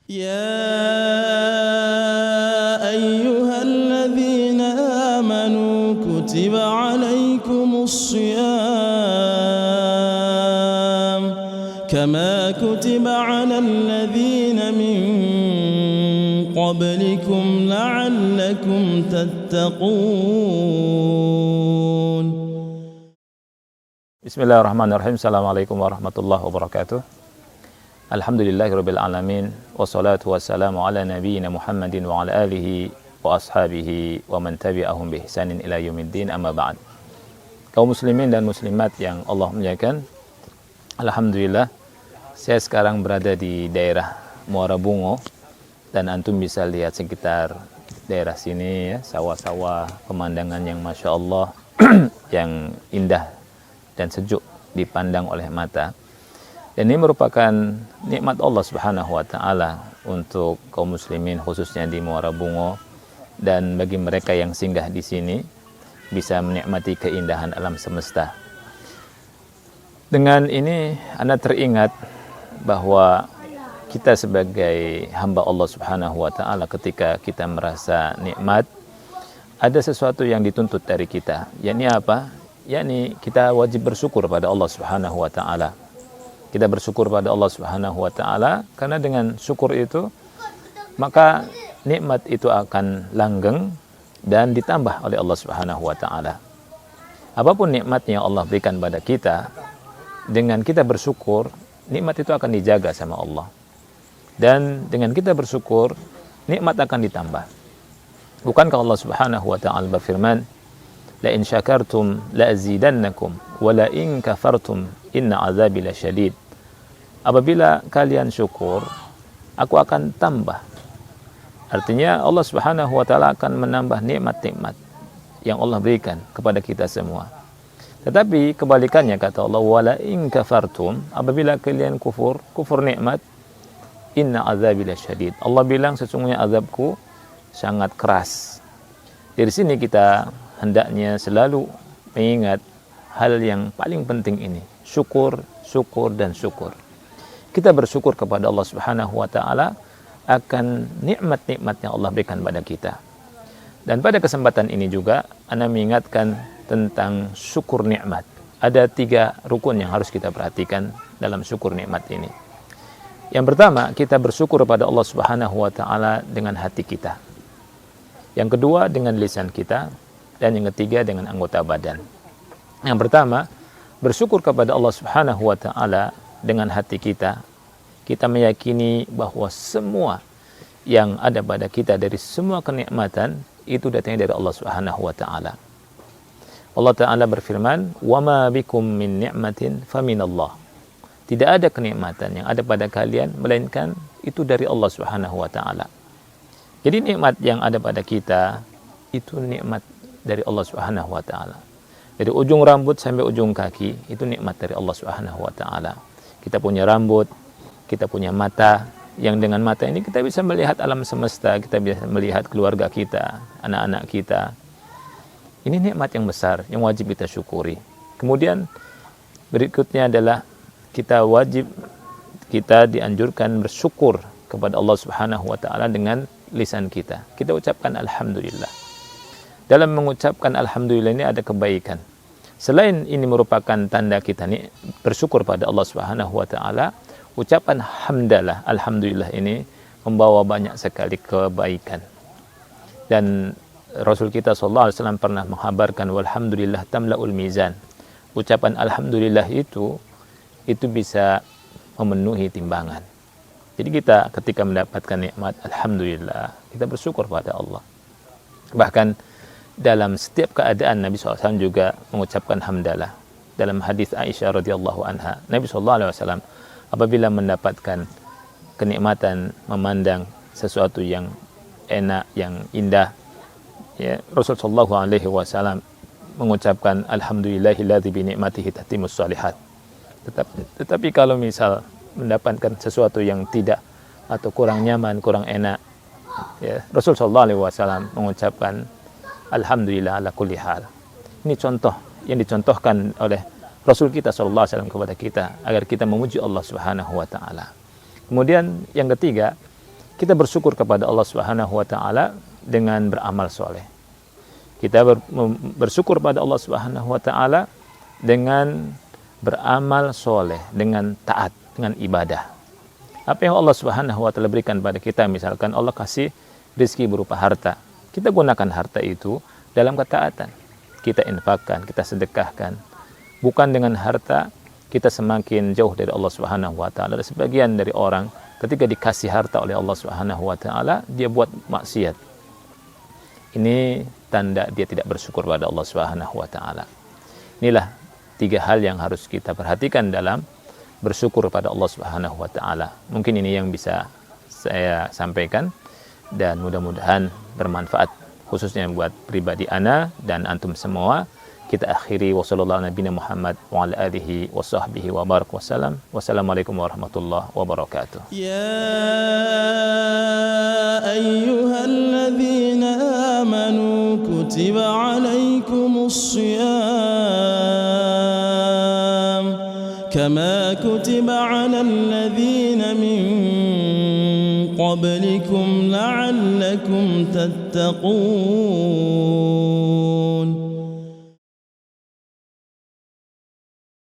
يا أيها الذين آمنوا كتب عليكم الصيام كما كتب على الذين من قبلكم لعلكم تتقون. Bismillahirrahmanirrahim. Assalamualaikum warahmatullahi wabarakatuh. Alhamdulillahirabbil alamin wassalatu wassalamu ala nabiyyina Muhammadin wa ala alihi wa ashabihi wa man tabi'ahum bi ihsanin ila yaumiddin, amma ba'd. Kaum muslimin dan muslimat yang Allah muliakan, alhamdulillah saya sekarang berada di daerah Muara Bungo dan antum bisa lihat sekitar daerah sini ya, sawah-sawah, pemandangan yang masya Allah yang indah dan sejuk dipandang oleh mata. Dan ini merupakan nikmat Allah Subhanahu wa taala untuk kaum muslimin khususnya di Muara Bungo, dan bagi mereka yang singgah di sini bisa menikmati keindahan alam semesta. Dengan ini Anda teringat bahwa kita sebagai hamba Allah Subhanahu wa taala ketika kita merasa nikmat, ada sesuatu yang dituntut dari kita. Yakni apa? Yakni kita wajib bersyukur pada Allah Subhanahu wa taala. Kita bersyukur pada Allah Subhanahu wa taala karena dengan syukur itu maka nikmat itu akan langgeng dan ditambah oleh Allah Subhanahu wa taala. Apapun nikmatnya Allah berikan pada kita, dengan kita bersyukur, nikmat itu akan dijaga sama Allah. Dan dengan kita bersyukur, nikmat akan ditambah. Bukankah Allah Subhanahu wa taala berfirman, "La in syakartum la azidannakum wa la in kafartum inna azabi lasyadid." Apabila kalian syukur, aku akan tambah. Artinya Allah Subhanahu wa taala akan menambah nikmat-nikmat yang Allah berikan kepada kita semua. Tetapi kebalikannya kata Allah, "Wala in kafartum", apabila kalian kufur nikmat, inna azabi lasyadid. Allah bilang sesungguhnya azabku sangat keras. Dari sini kita hendaknya selalu mengingat hal yang paling penting ini, syukur, syukur, dan syukur. Kita bersyukur kepada Allah Subhanahu wa taala akan nikmat-nikmat yang Allah berikan pada kita. Dan pada kesempatan ini juga Anda mengingatkan tentang syukur nikmat. Ada 3 rukun yang harus kita perhatikan dalam syukur nikmat ini. Yang pertama, kita bersyukur kepada Allah Subhanahu wa taala dengan hati kita. Yang kedua dengan lisan kita, dan yang ketiga dengan anggota badan. Yang pertama, bersyukur kepada Allah Subhanahu wa taala dengan hati kita. Kita meyakini bahwa semua yang ada pada kita dari semua kenikmatan itu datangnya dari Allah Subhanahu wa taala. Allah taala berfirman, "Wa ma bikum min ni'matin faminallah." Tidak ada kenikmatan yang ada pada kalian melainkan itu dari Allah Subhanahu wa taala. Jadi nikmat yang ada pada kita itu nikmat dari Allah Subhanahu wa taala. Dari ujung rambut sampai ujung kaki itu nikmat dari Allah Subhanahu wa taala. Kita punya rambut, kita punya mata, yang dengan mata ini kita bisa melihat alam semesta, kita bisa melihat keluarga kita, anak-anak kita. Ini nikmat yang besar yang wajib kita syukuri. Kemudian berikutnya adalah kita dianjurkan bersyukur kepada Allah Subhanahu wa taala dengan lisan kita. Kita ucapkan alhamdulillah. Dalam mengucapkan alhamdulillah ini ada kebaikan. Selain ini merupakan tanda kita nih bersyukur pada Allah Subhanahu wa taala, ucapan hamdalah, alhamdulillah ini membawa banyak sekali kebaikan. Dan Rasul kita sallallahu alaihi wasallam pernah menghabarkan, walhamdulillah tamlaul mizan. Ucapan alhamdulillah itu bisa memenuhi timbangan. Jadi kita ketika mendapatkan nikmat alhamdulillah, kita bersyukur pada Allah. Bahkan dalam setiap keadaan Nabi SAW juga mengucapkan hamdalah. Dalam hadis Aisyah radhiyallahu anha, Nabi SAW apabila mendapatkan kenikmatan, memandang sesuatu yang enak, yang indah, ya, Rasulullah SAW mengucapkan alhamdulillahilladzi bi ni'matihi tatimmus shalihat. Tetapi kalau misal mendapatkan sesuatu yang tidak atau kurang nyaman, kurang enak, ya, Rasulullah SAW mengucapkan alhamdulillah ala kulli hal. Ini contoh yang dicontohkan oleh Rasul kita SAW kepada kita agar kita memuji Allah Subhanahu wa taala. Kemudian yang ketiga, kita bersyukur kepada Allah Subhanahu wa taala dengan beramal soleh. Kita bersyukur pada Allah Subhanahu wa taala dengan beramal soleh, dengan taat, dengan ibadah. Apa yang Allah Subhanahu wa taala berikan pada kita, misalkan Allah kasih rezeki berupa harta, kita gunakan harta itu dalam ketaatan. Kita infakkan, kita sedekahkan. Bukan dengan harta kita semakin jauh dari Allah Subhanahu wa taala. Ada sebagian dari orang ketika dikasih harta oleh Allah Subhanahu wa taala, dia buat maksiat. Ini tanda dia tidak bersyukur pada Allah Subhanahu wa taala. Inilah 3 hal yang harus kita perhatikan dalam bersyukur pada Allah Subhanahu wa taala. Mungkin ini yang bisa saya sampaikan dan mudah-mudahan bermanfaat khususnya buat pribadi ana dan antum semua. Kita akhiri wasallallahu nabiyana Muhammad wa ala alihi wa sahbihi wa barak wasallam. Wassalamualaikum warahmatullahi wabarakatuh. Ya ayyuhalladzina amanu kutiba alaikumus shiyam kama kutiba alal ladzina min qablikum la'allakum tattaqun.